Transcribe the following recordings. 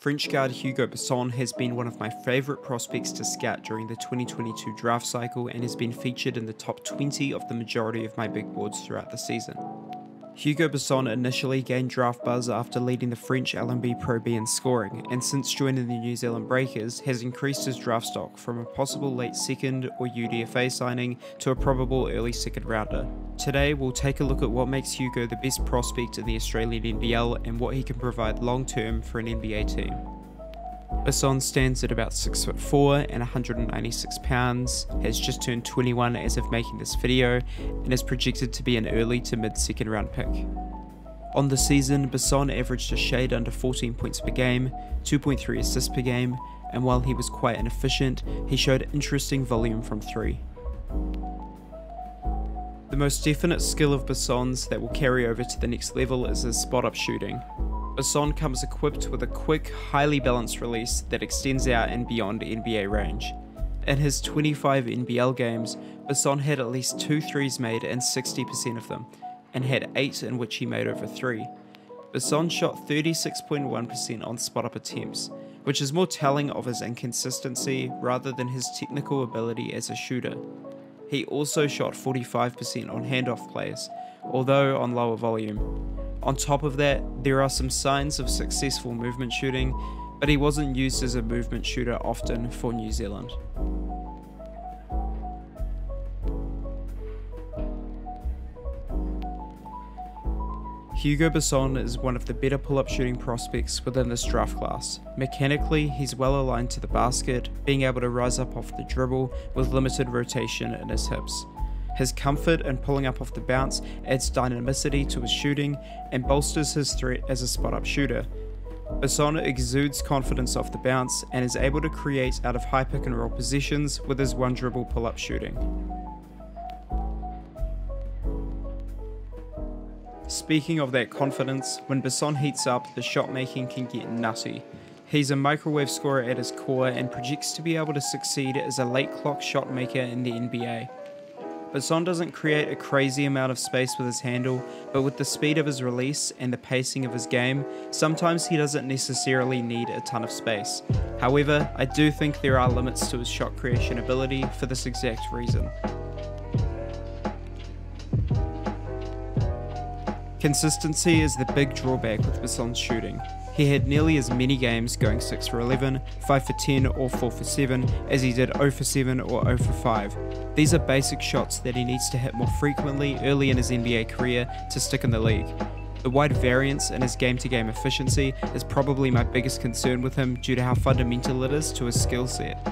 French guard Hugo Besson has been one of my favourite prospects to scout during the 2022 draft cycle and has been featured in the top 20 of the majority of my big boards throughout the season. Hugo Besson initially gained draft buzz after leading the French LNB Pro B in scoring, and since joining the New Zealand Breakers has increased his draft stock from a possible late second or UDFA signing to a probable early second rounder. Today we'll take a look at what makes Hugo the best prospect in the Australian NBL and what he can provide long term for an NBA team. Besson stands at about 6'4" and 196 pounds, has just turned 21 as of making this video, and is projected to be an early to mid second round pick. On the season, Besson averaged a shade under 14 points per game, 2.3 assists per game, and while he was quite inefficient, he showed interesting volume from 3. The most definite skill of Besson's that will carry over to the next level is his spot-up shooting. Besson comes equipped with a quick, highly balanced release that extends out and beyond NBA range. In his 25 NBL games, Besson had at least 2 threes made in 60% of them, and had 8 in which he made over 3. Besson shot 36.1% on spot-up attempts, which is more telling of his inconsistency rather than his technical ability as a shooter. He also shot 45% on handoff plays, although on lower volume. On top of that, there are some signs of successful movement shooting, but he wasn't used as a movement shooter often for New Zealand. Hugo Besson is one of the better pull-up shooting prospects within this draft class. Mechanically, he's well aligned to the basket, being able to rise up off the dribble with limited rotation in his hips. His comfort in pulling up off the bounce adds dynamicity to his shooting and bolsters his threat as a spot-up shooter. Besson exudes confidence off the bounce and is able to create out of high pick and roll possessions with his one dribble pull-up shooting. Speaking of that confidence, when Besson heats up, the shot making can get nutty. He's a microwave scorer at his core and projects to be able to succeed as a late clock shot maker in the NBA. Besson doesn't create a crazy amount of space with his handle, but with the speed of his release and the pacing of his game, sometimes he doesn't necessarily need a ton of space. However, I do think there are limits to his shot creation ability for this exact reason. Consistency is the big drawback with Besson's shooting. He had nearly as many games going 6 for 11, 5 for 10 or 4 for 7 as he did 0 for 7 or 0 for 5. These are basic shots that he needs to hit more frequently early in his NBA career to stick in the league. The wide variance in his game-to-game efficiency is probably my biggest concern with him due to how fundamental it is to his skill set.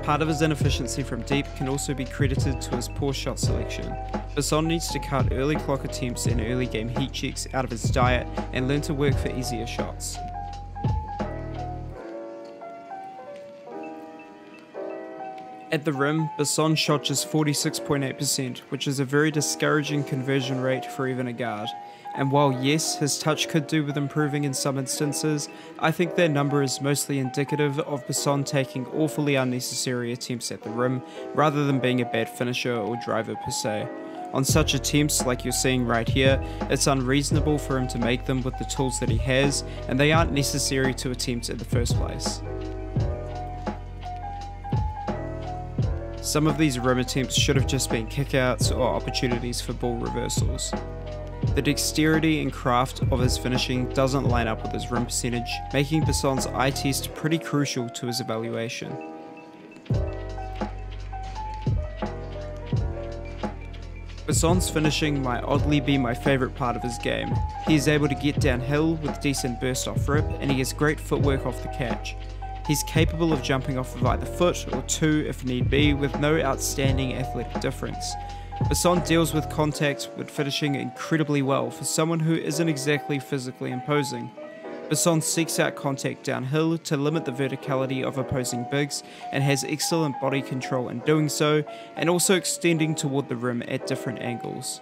Part of his inefficiency from deep can also be credited to his poor shot selection. Besson needs to cut early clock attempts and early game heat checks out of his diet and learn to work for easier shots. At the rim, Besson shot just 46.8%, which is a very discouraging conversion rate for even a guard. And while yes, his touch could do with improving in some instances, I think that number is mostly indicative of Besson taking awfully unnecessary attempts at the rim, rather than being a bad finisher or driver per se. On such attempts like you're seeing right here, it's unreasonable for him to make them with the tools that he has, and they aren't necessary to attempt in the first place. Some of these rim attempts should have just been kickouts or opportunities for ball reversals. The dexterity and craft of his finishing doesn't line up with his rim percentage, making Besson's eye test pretty crucial to his evaluation. Besson's finishing might oddly be my favourite part of his game. He is able to get downhill with decent burst off rip, and he has great footwork off the catch. He's capable of jumping off of either foot or 2 if need be, with no outstanding athletic difference. Besson deals with contact with finishing incredibly well for someone who isn't exactly physically imposing. Besson seeks out contact downhill to limit the verticality of opposing bigs and has excellent body control in doing so, and also extending toward the rim at different angles.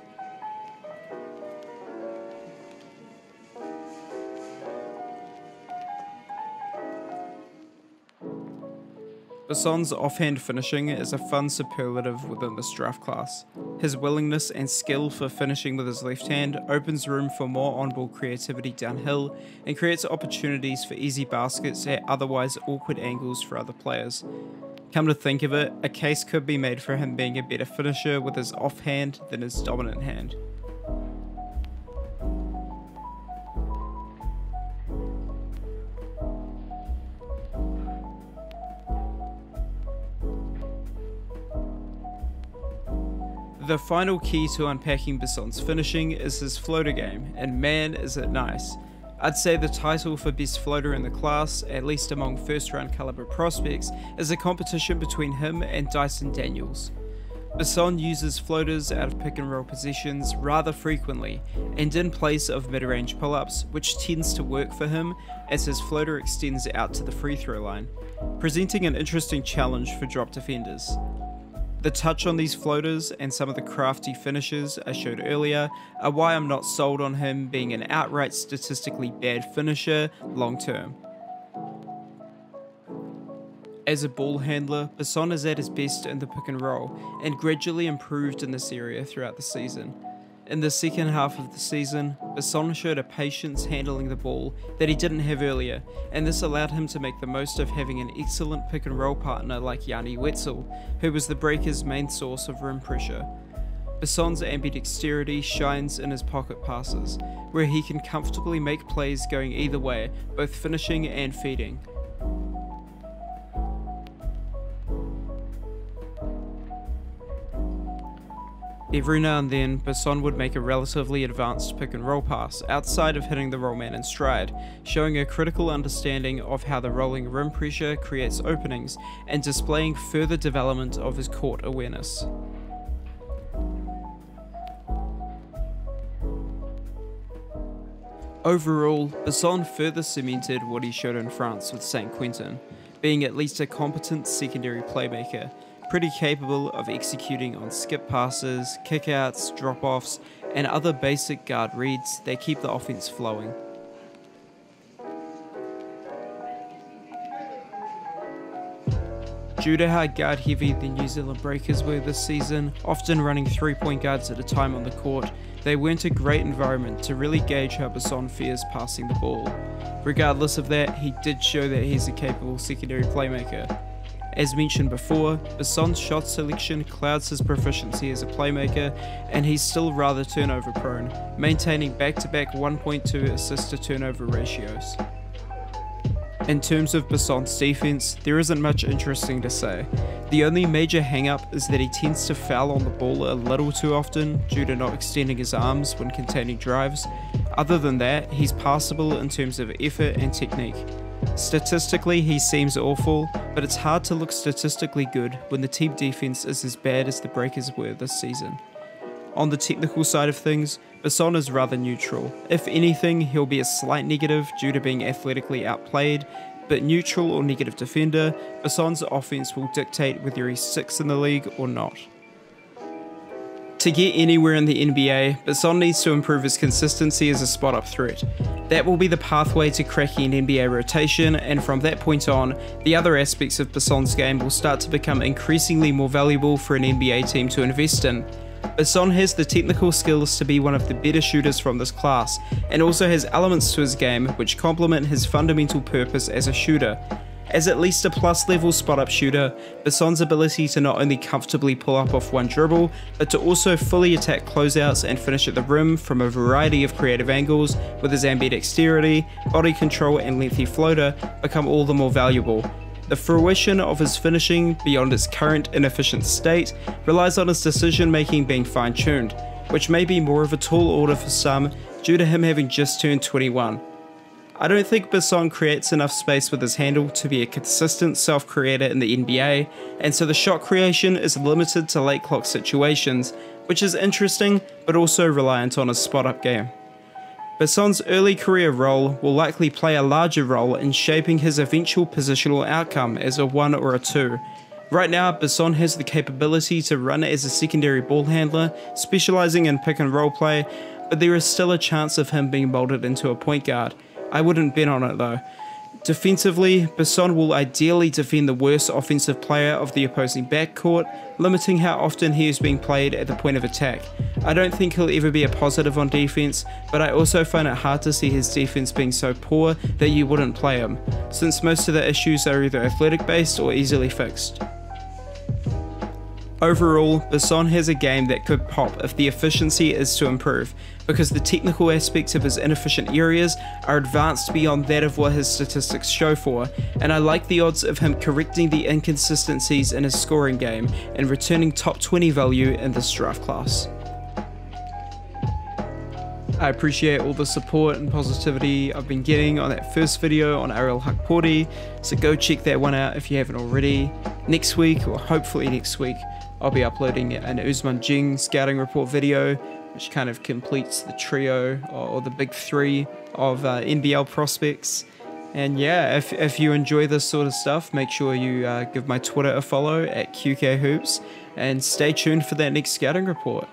Besson's offhand finishing is a fun superlative within this draft class. His willingness and skill for finishing with his left hand opens room for more on-ball creativity downhill and creates opportunities for easy baskets at otherwise awkward angles for other players. Come to think of it, a case could be made for him being a better finisher with his offhand than his dominant hand. The final key to unpacking Besson's finishing is his floater game, and man is it nice. I'd say the title for best floater in the class, at least among first round caliber prospects, is a competition between him and Dyson Daniels. Besson uses floaters out of pick and roll positions rather frequently, and in place of mid-range pull-ups, which tends to work for him as his floater extends out to the free throw line, presenting an interesting challenge for drop defenders. The touch on these floaters and some of the crafty finishes I showed earlier are why I'm not sold on him being an outright statistically bad finisher long term. As a ball handler, Besson is at his best in the pick and roll and gradually improved in this area throughout the season. In the second half of the season, Besson showed a patience handling the ball that he didn't have earlier, and this allowed him to make the most of having an excellent pick and roll partner like Yanni Wetzel, who was the Breakers' main source of rim pressure. Besson's ambidexterity shines in his pocket passes, where he can comfortably make plays going either way, both finishing and feeding. Every now and then, Besson would make a relatively advanced pick and roll pass outside of hitting the rollman in stride, showing a critical understanding of how the rolling rim pressure creates openings and displaying further development of his court awareness. Overall, Besson further cemented what he showed in France with St. Quentin, being at least a competent secondary playmaker, pretty capable of executing on skip passes, kickouts, drop-offs, and other basic guard reads that keep the offense flowing. Due to how guard heavy the New Zealand Breakers were this season, often running 3-point guards at a time on the court, they weren't a great environment to really gauge how Besson fares passing the ball. Regardless of that, he did show that he's a capable secondary playmaker. As mentioned before, Besson's shot selection clouds his proficiency as a playmaker, and he's still rather turnover prone, maintaining back-to-back 1.2 assist to turnover ratios. In terms of Besson's defense, there isn't much interesting to say. The only major hang-up is that he tends to foul on the ball a little too often due to not extending his arms when containing drives. Other than that, he's passable in terms of effort and technique. Statistically, he seems awful, but it's hard to look statistically good when the team defense is as bad as the Breakers were this season. On the technical side of things, Besson is rather neutral. If anything, he'll be a slight negative due to being athletically outplayed, but neutral or negative defender, Besson's offense will dictate whether he's 6th in the league or not. To get anywhere in the NBA, Besson needs to improve his consistency as a spot-up threat. That will be the pathway to cracking an NBA rotation, and from that point on, the other aspects of Besson's game will start to become increasingly more valuable for an NBA team to invest in. Besson has the technical skills to be one of the better shooters from this class, and also has elements to his game which complement his fundamental purpose as a shooter. As at least a plus level spot-up shooter, Besson's ability to not only comfortably pull up off one dribble, but to also fully attack closeouts and finish at the rim from a variety of creative angles with his ambidexterity, body control and lengthy floater become all the more valuable. The fruition of his finishing beyond its current inefficient state relies on his decision making being fine-tuned, which may be more of a tall order for some due to him having just turned 21. I don't think Besson creates enough space with his handle to be a consistent self-creator in the NBA, and so the shot creation is limited to late clock situations, which is interesting but also reliant on his spot-up game. Besson's early career role will likely play a larger role in shaping his eventual positional outcome as a 1 or a 2. Right now, Besson has the capability to run as a secondary ball handler, specializing in pick and roll play, but there is still a chance of him being molded into a point guard. I wouldn't bet on it though. Defensively, Besson will ideally defend the worst offensive player of the opposing backcourt, limiting how often he is being played at the point of attack. I don't think he'll ever be a positive on defense, but I also find it hard to see his defense being so poor that you wouldn't play him, since most of the issues are either athletic based or easily fixed. Overall, Besson has a game that could pop if the efficiency is to improve, because the technical aspects of his inefficient areas are advanced beyond that of what his statistics show for, and I like the odds of him correcting the inconsistencies in his scoring game and returning top 20 value in this draft class. I appreciate all the support and positivity I've been getting on that first video on Ariel Hakpori, so go check that one out if you haven't already. Next week, or hopefully next week, I'll be uploading an Usman Jing scouting report video, which kind of completes the trio or the big three of NBL prospects. And yeah, if you enjoy this sort of stuff, make sure you give my Twitter a follow at QKHoops, and stay tuned for that next scouting report.